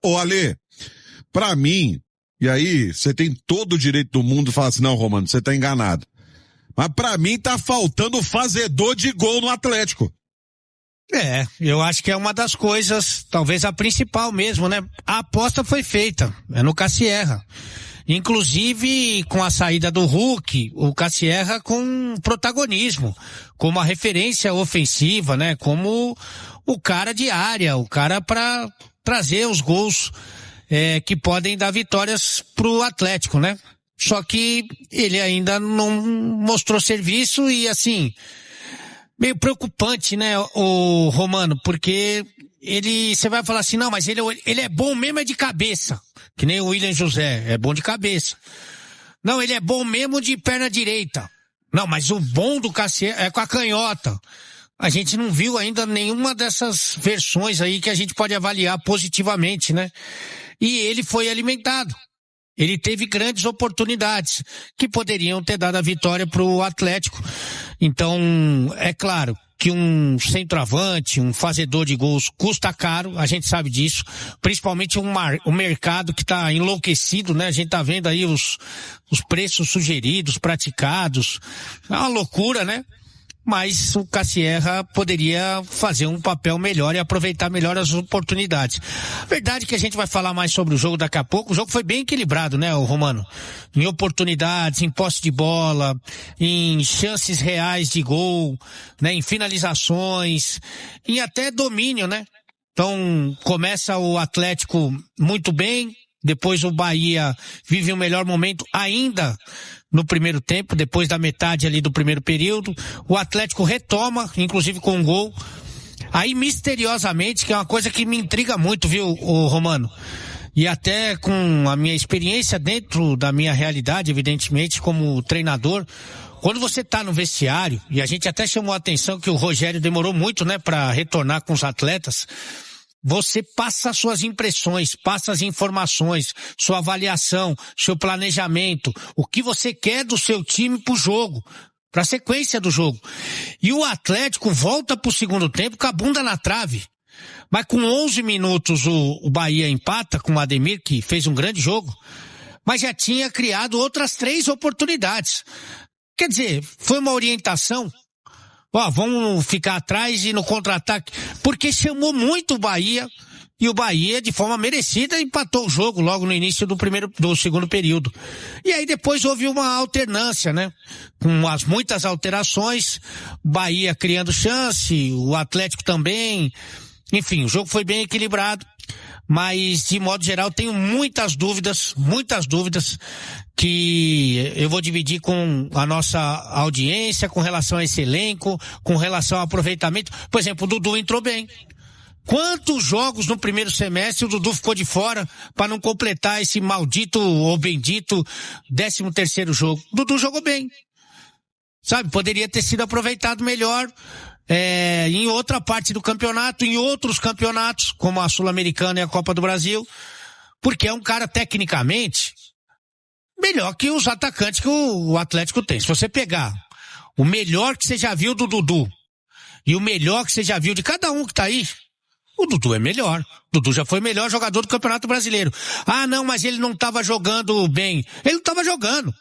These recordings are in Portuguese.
Ô, Ale, pra mim, e aí você tem todo o direito do mundo de falar assim, não, Romano, você tá enganado. Mas pra mim tá faltando fazedor de gol no Atlético. Eu acho que é uma das coisas, talvez a principal mesmo, né? A aposta foi feita, é no Cassierra. Inclusive, com a saída do Hulk, o Cassierra com protagonismo, como a referência ofensiva, né? Como o cara de área, o cara para trazer os gols que podem dar vitórias pro Atlético, né? Só que ele ainda não mostrou serviço e assim, meio preocupante, né, o Romano, porque você vai falar assim, não, mas ele é bom mesmo de cabeça, que nem o William José, é bom de cabeça. Não, ele é bom mesmo de perna direita. Não, mas o bom do Cassier é com a canhota. A gente não viu ainda nenhuma dessas versões aí que a gente pode avaliar positivamente, né? E ele foi alimentado. Ele teve grandes oportunidades que poderiam ter dado a vitória para o Atlético. Então, é claro que um centroavante, um fazedor de gols custa caro, a gente sabe disso, principalmente o mercado que está enlouquecido, né? A gente tá vendo aí os preços sugeridos, praticados, é uma loucura, né? Mas o Cassierra poderia fazer um papel melhor e aproveitar melhor as oportunidades. Verdade que a gente vai falar mais sobre o jogo daqui a pouco. O jogo foi bem equilibrado, né, o Romano? Em oportunidades, em posse de bola, em chances reais de gol, né, em finalizações, em até domínio, né? Então, começa o Atlético muito bem, depois o Bahia vive um melhor momento ainda no primeiro tempo, depois da metade ali do primeiro período. O Atlético retoma, inclusive com um gol. Aí, misteriosamente, que é uma coisa que me intriga muito, viu, o Romano? E até com a minha experiência dentro da minha realidade, evidentemente, como treinador, quando você tá no vestiário, e a gente até chamou a atenção que o Rogério demorou muito, né, para retornar com os atletas, você passa suas impressões, passa as informações, sua avaliação, seu planejamento, o que você quer do seu time pro jogo, pra sequência do jogo. E o Atlético volta pro segundo tempo com a bunda na trave. Mas com 11 minutos o Bahia empata com o Ademir, que fez um grande jogo, mas já tinha criado outras 3 oportunidades. Quer dizer, foi uma orientação. Vamos ficar atrás e no contra-ataque, porque chamou muito o Bahia, e o Bahia, de forma merecida, empatou o jogo logo no início do segundo período. E aí depois houve uma alternância, né? Com as muitas alterações, Bahia criando chance, o Atlético também. Enfim, o jogo foi bem equilibrado, mas de modo geral tenho muitas dúvidas que eu vou dividir com a nossa audiência, com relação a esse elenco, com relação ao aproveitamento. Por exemplo, o Dudu entrou bem. Quantos jogos no primeiro semestre o Dudu ficou de fora para não completar esse maldito ou bendito 13º jogo? O Dudu jogou bem. Sabe, poderia ter sido aproveitado melhor em outra parte do campeonato, em outros campeonatos, como a Sul-Americana e a Copa do Brasil, porque é um cara tecnicamente melhor que os atacantes que o Atlético tem. Se você pegar o melhor que você já viu do Dudu e o melhor que você já viu de cada um que tá aí, o Dudu é melhor. O Dudu já foi o melhor jogador do Campeonato Brasileiro. Ah, não, mas ele não estava jogando bem. Ele não estava jogando.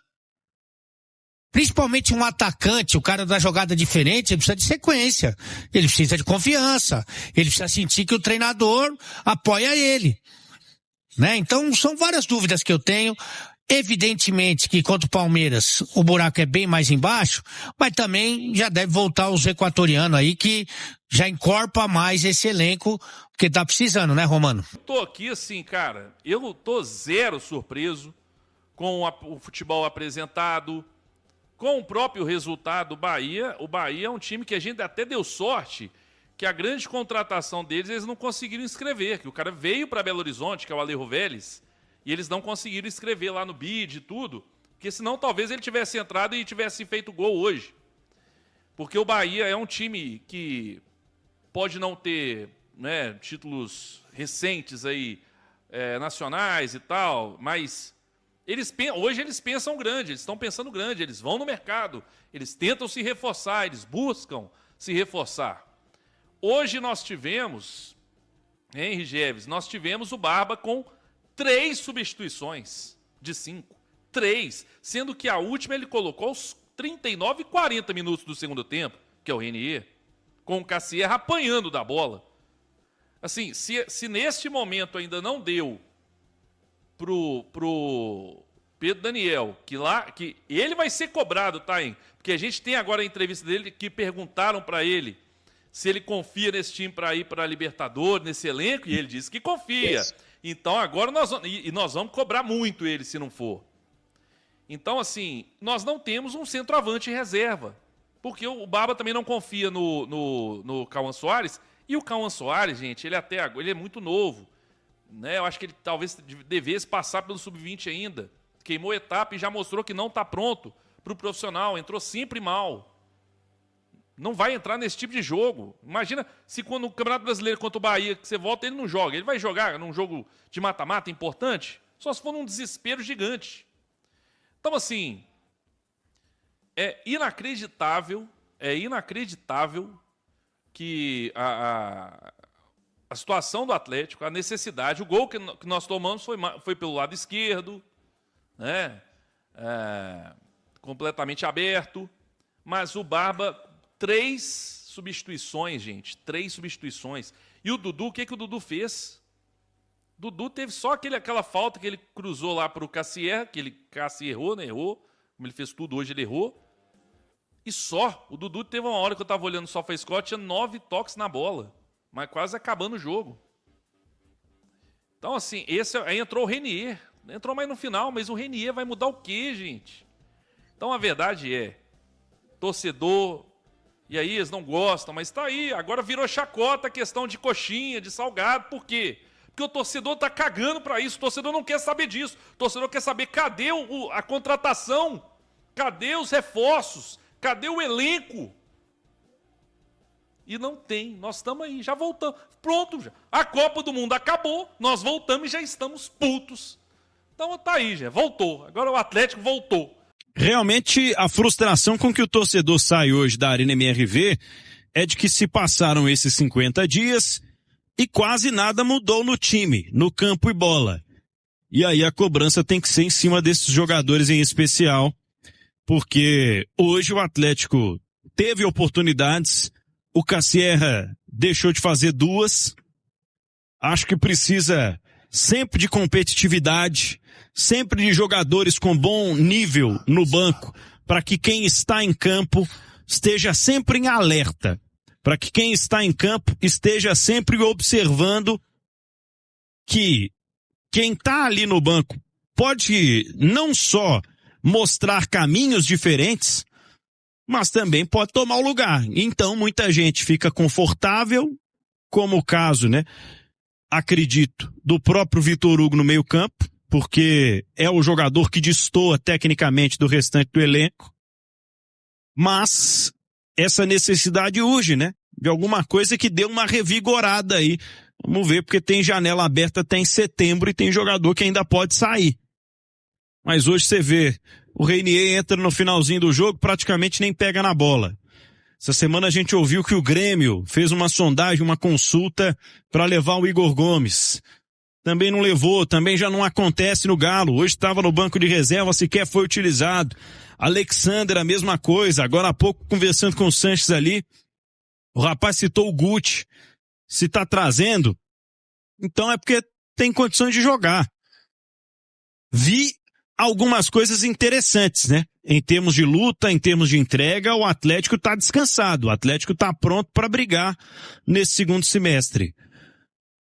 Principalmente um atacante, o cara da jogada diferente, ele precisa de sequência. Ele precisa de confiança. Ele precisa sentir que o treinador apoia ele. Né? Então, são várias dúvidas que eu tenho. Evidentemente que contra o Palmeiras o buraco é bem mais embaixo, mas também já deve voltar os equatorianos aí que já encorpa mais esse elenco, porque tá precisando, né, Romano? Tô aqui assim, cara, eu tô zero surpreso com o futebol apresentado, com o próprio resultado do Bahia. O Bahia é um time que a gente até deu sorte que a grande contratação deles eles não conseguiram inscrever, que o cara veio para Belo Horizonte, que é o Alejo Vélez, e eles não conseguiram escrever lá no BID e tudo, porque senão talvez ele tivesse entrado e tivesse feito gol hoje. Porque o Bahia é um time que pode não ter, né, títulos recentes aí, nacionais e tal, mas hoje eles pensam grande, eles estão pensando grande, eles vão no mercado, eles tentam se reforçar, eles buscam se reforçar. Hoje nós tivemos Henry Geves, nós tivemos o Barba com 3 substituições de 5. 3, sendo que a última ele colocou aos 39 e 40 minutos do segundo tempo, que é o Renier, com o Cassierra apanhando da bola. Assim, se neste momento ainda não deu pro Pedro Daniel, que ele vai ser cobrado, tá, hein? Porque a gente tem agora a entrevista dele que perguntaram para ele se ele confia nesse time para ir para a Libertadores, nesse elenco, e ele disse que confia. Isso. Então agora nós vamos cobrar muito ele se não for. Então, assim, nós não temos um centroavante em reserva, porque o Barba também não confia no Cauã Soares, e o Cauã Soares, gente, ele é muito novo, né? Eu acho que ele talvez devesse passar pelo sub-20 ainda. Queimou etapa e já mostrou que não está pronto para o profissional, entrou sempre mal. Não vai entrar nesse tipo de jogo. Imagina se quando no Campeonato Brasileiro contra o Bahia, que você volta, ele não joga. Ele vai jogar num jogo de mata-mata importante? Só se for num desespero gigante. Então, assim, é inacreditável que a situação do Atlético, a necessidade, o gol que nós tomamos foi pelo lado esquerdo, né? Completamente aberto, mas o Barba, 3 substituições, gente, 3 substituições. E o Dudu, o que o Dudu fez? Dudu teve só aquela falta que ele cruzou lá para o Cassierra, que Cassierra errou, né? Errou, como ele fez tudo hoje, ele errou. E só, o Dudu teve uma hora que eu estava olhando o SofaScore, tinha 9 toques na bola, mas quase acabando o jogo. Então, assim, aí entrou o Renier, entrou mais no final, mas o Renier vai mudar o quê, gente? Então, a verdade é, torcedor, e aí eles não gostam, mas está aí, agora virou chacota a questão de coxinha, de salgado, por quê? Porque o torcedor está cagando para isso, o torcedor não quer saber disso, o torcedor quer saber cadê a contratação, cadê os reforços, cadê o elenco? E não tem, nós estamos aí, já voltamos, pronto, já. A Copa do Mundo acabou, nós voltamos e já estamos putos. Então tá aí, já voltou, agora o Atlético voltou. Realmente, a frustração com que o torcedor sai hoje da Arena MRV é de que se passaram esses 50 dias e quase nada mudou no time, no campo e bola. E aí a cobrança tem que ser em cima desses jogadores em especial, porque hoje o Atlético teve oportunidades, o Cassierra deixou de fazer 2, acho que precisa sempre de competitividade, sempre de jogadores com bom nível no banco, para que quem está em campo esteja sempre em alerta, para que quem está em campo esteja sempre observando que quem está ali no banco pode não só mostrar caminhos diferentes, mas também pode tomar o lugar. Então muita gente fica confortável, como o caso, né? Acredito, do próprio Vitor Hugo no meio campo, porque é o jogador que destoa tecnicamente do restante do elenco. Mas essa necessidade urge, né? De alguma coisa que dê uma revigorada aí. Vamos ver, porque tem janela aberta até em setembro e tem jogador que ainda pode sair. Mas hoje você vê, o Renier entra no finalzinho do jogo, praticamente nem pega na bola. Essa semana a gente ouviu que o Grêmio fez uma sondagem, uma consulta para levar o Igor Gomes. Também não levou, também já não acontece no Galo. Hoje estava no banco de reserva, sequer foi utilizado. Alexander, a mesma coisa. Agora há pouco, conversando com o Sanches ali, o rapaz citou o Guti. Se está trazendo, então é porque tem condições de jogar. Vi algumas coisas interessantes, né? Em termos de luta, em termos de entrega, o Atlético está descansado. O Atlético está pronto para brigar nesse segundo semestre.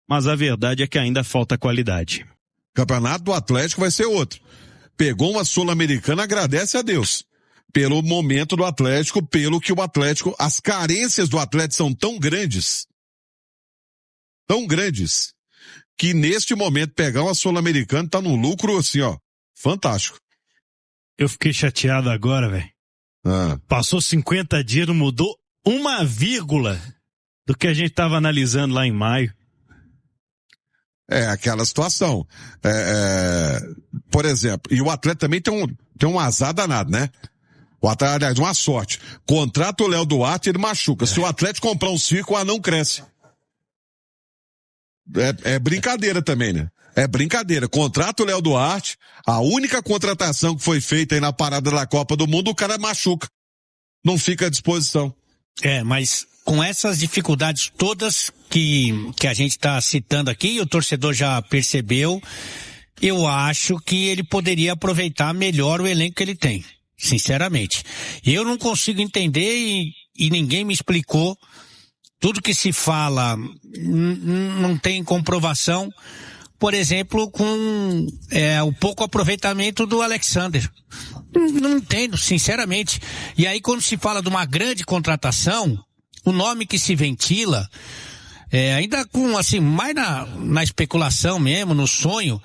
Mas a verdade é que ainda falta qualidade. O campeonato do Atlético vai ser outro. Pegou uma Sul-Americana, agradece a Deus. Pelo momento do Atlético, pelo que o Atlético, as carências do Atlético são tão grandes, que neste momento pegar uma Sul-Americana tá no lucro assim, ó, fantástico. Eu fiquei chateado agora, velho. Passou 50 dias, não mudou uma vírgula do que a gente tava analisando lá em maio. É aquela situação. Por exemplo, e o Atlético também tem um azar danado, né? O Atlético, aliás, uma sorte. Contrata o Léo Duarte, ele machuca. Se o Atlético comprar um circo, o anão cresce. é brincadeira também, né? É brincadeira. Contrata o Léo Duarte, a única contratação que foi feita aí na parada da Copa do Mundo, o cara machuca. Não fica à disposição. Mas com essas dificuldades todas que a gente está citando aqui, e o torcedor já percebeu, eu acho que ele poderia aproveitar melhor o elenco que ele tem, sinceramente. Eu não consigo entender e ninguém me explicou. Tudo que se fala não tem comprovação. Por exemplo, com o pouco aproveitamento do Alexander. Não entendo, sinceramente. E aí, quando se fala de uma grande contratação, o nome que se ventila, ainda com, assim, mais na especulação mesmo, no sonho,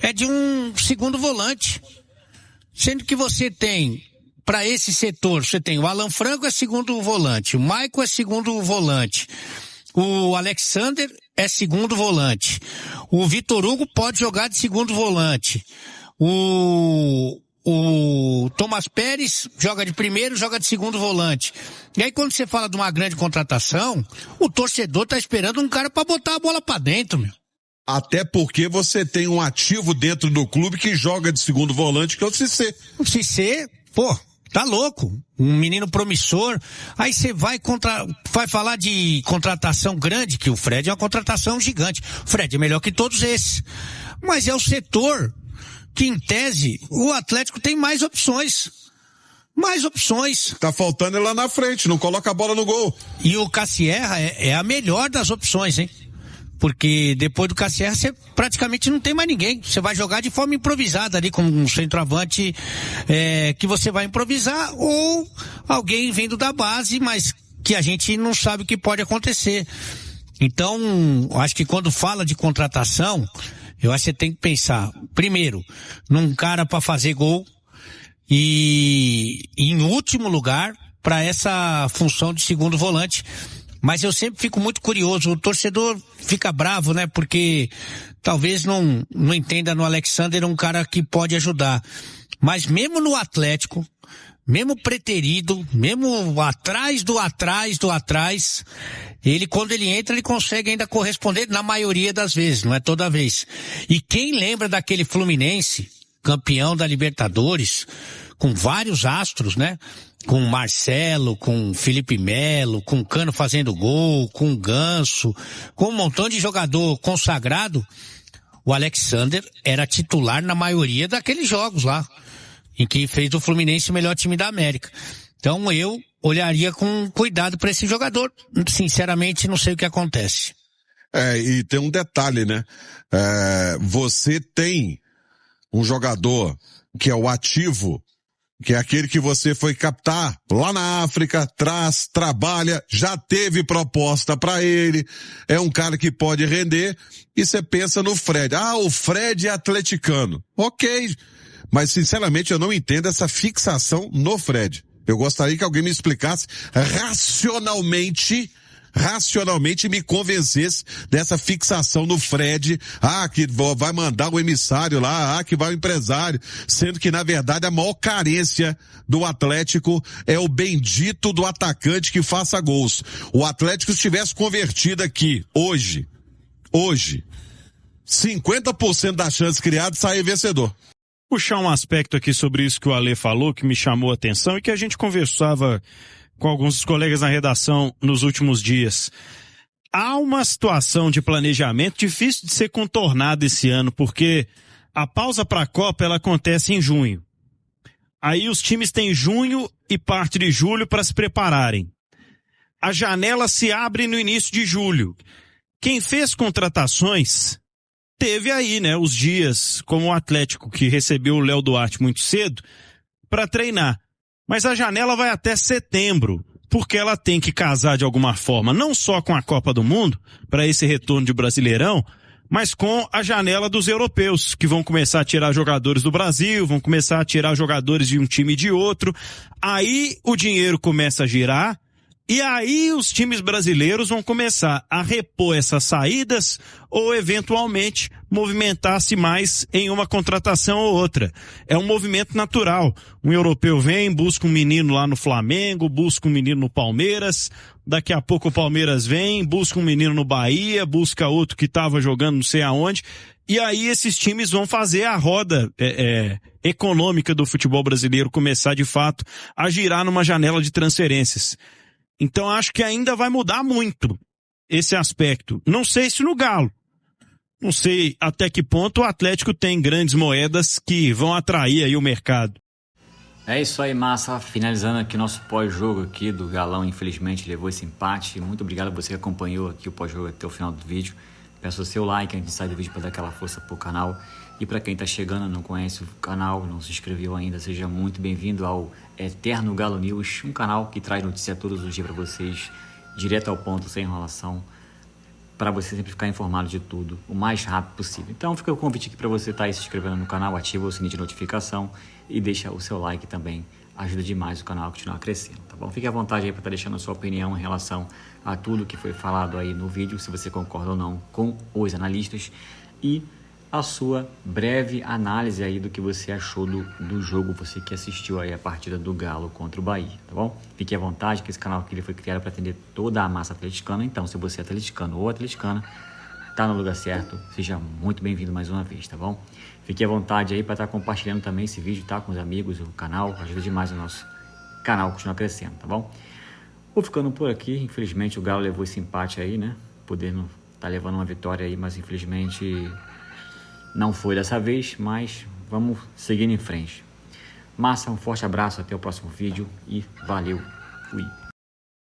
é de um segundo volante. Sendo que você tem, para esse setor, você tem o Alan Franco é segundo volante, o Maicon é segundo volante, o Alexander é segundo volante, o Vitor Hugo pode jogar de segundo volante, o Thomas Pérez joga de primeiro, joga de segundo volante. E aí quando você fala de uma grande contratação, o torcedor tá esperando um cara para botar a bola para dentro, meu. Até porque você tem um ativo dentro do clube que joga de segundo volante, que é o Cissé. O Cissé, tá louco. Um menino promissor. Aí você vai falar de contratação grande, que o Fred é uma contratação gigante. O Fred é melhor que todos esses. Mas é o setor que, em tese, o Atlético tem mais opções. Mais opções. Tá faltando ele lá na frente, não coloca a bola no gol. E o Cassierra é a melhor das opções, hein? Porque depois do Cassierra você praticamente não tem mais ninguém. Você vai jogar de forma improvisada ali com um centroavante que você vai improvisar, ou alguém vindo da base, mas que a gente não sabe o que pode acontecer. Então, acho que quando fala de contratação, eu acho que você tem que pensar, primeiro, num cara para fazer gol e em último lugar, para essa função de segundo volante. Mas eu sempre fico muito curioso, o torcedor fica bravo, né? Porque talvez não entenda no Alexander um cara que pode ajudar. Mas mesmo no Atlético, mesmo preterido, mesmo atrás, ele quando ele entra, ele consegue ainda corresponder na maioria das vezes, não é toda vez. E quem lembra daquele Fluminense, campeão da Libertadores, com vários astros, né? Com Marcelo, com Felipe Melo, com Cano fazendo gol, com Ganso, com um montão de jogador consagrado, o Alexander era titular na maioria daqueles jogos lá, em que fez do Fluminense o melhor time da América. Então eu olharia com cuidado para esse jogador. Sinceramente, não sei o que acontece. E tem um detalhe, né? Você tem um jogador que é o ativo, que é aquele que você foi captar lá na África, trabalha, já teve proposta para ele, é um cara que pode render, e você pensa no Fred. O Fred é atleticano. Ok, mas sinceramente eu não entendo essa fixação no Fred. Eu gostaria que alguém me explicasse racionalmente me convencesse dessa fixação no Fred, que vai mandar o emissário lá, que vai o empresário, sendo que na verdade a maior carência do Atlético é o bendito do atacante que faça gols. O Atlético, se tivesse convertido aqui, hoje, 50% das chances criadas, sair vencedor. Puxar um aspecto aqui sobre isso que o Ale falou, que me chamou a atenção e que a gente conversava com alguns dos colegas na redação nos últimos dias. Há uma situação de planejamento difícil de ser contornada esse ano, porque a pausa para a Copa ela acontece em junho. Aí os times têm junho e parte de julho para se prepararem. A janela se abre no início de julho. Quem fez contratações teve aí, né, os dias, como o Atlético, que recebeu o Léo Duarte muito cedo, para treinar. Mas a janela vai até setembro, porque ela tem que casar de alguma forma, não só com a Copa do Mundo, para esse retorno de Brasileirão, mas com a janela dos europeus, que vão começar a tirar jogadores do Brasil, vão começar a tirar jogadores de um time e de outro. Aí o dinheiro começa a girar, E aí os times brasileiros vão começar a repor essas saídas ou eventualmente movimentar-se mais em uma contratação ou outra. É um movimento natural. Um europeu vem, busca um menino lá no Flamengo, busca um menino no Palmeiras, daqui a pouco o Palmeiras vem, busca um menino no Bahia, busca outro que estava jogando não sei aonde. E aí esses times vão fazer a roda econômica do futebol brasileiro começar de fato a girar numa janela de transferências. Então acho que ainda vai mudar muito esse aspecto. Não sei se no Galo. Não sei até que ponto o Atlético tem grandes moedas que vão atrair aí o mercado. É isso aí, massa. Finalizando aqui nosso pós-jogo aqui do Galão, infelizmente levou esse empate. Muito obrigado a você que acompanhou aqui o pós-jogo até o final do vídeo. Peço o seu like antes de sair do vídeo para dar aquela força pro canal. E para quem está chegando, não conhece o canal, não se inscreveu ainda, seja muito bem-vindo ao Eterno Galo News, um canal que traz notícia todos os dias para vocês, direto ao ponto, sem enrolação, para você sempre ficar informado de tudo o mais rápido possível. Então fica o convite aqui para você estar aí se inscrevendo no canal, ativa o sininho de notificação e deixa o seu like também, ajuda demais o canal a continuar crescendo, tá bom? Fique à vontade aí para estar deixando a sua opinião em relação a tudo que foi falado aí no vídeo, se você concorda ou não com os analistas e a sua breve análise aí do que você achou do jogo, você que assistiu aí a partida do Galo contra o Bahia, tá bom? Fique à vontade, que esse canal aqui ele foi criado para atender toda a massa atleticana, então se você é atleticano ou atleticana, tá no lugar certo, seja muito bem-vindo mais uma vez, tá bom? Fique à vontade aí para estar compartilhando também esse vídeo, tá? Com os amigos, o canal, ajuda demais o nosso canal a continuar crescendo, tá bom? Vou ficando por aqui, infelizmente o Galo levou esse empate aí, né? Podendo tá levando uma vitória aí, mas infelizmente não foi dessa vez, mas vamos seguir em frente. Massa, um forte abraço, até o próximo vídeo e valeu, fui!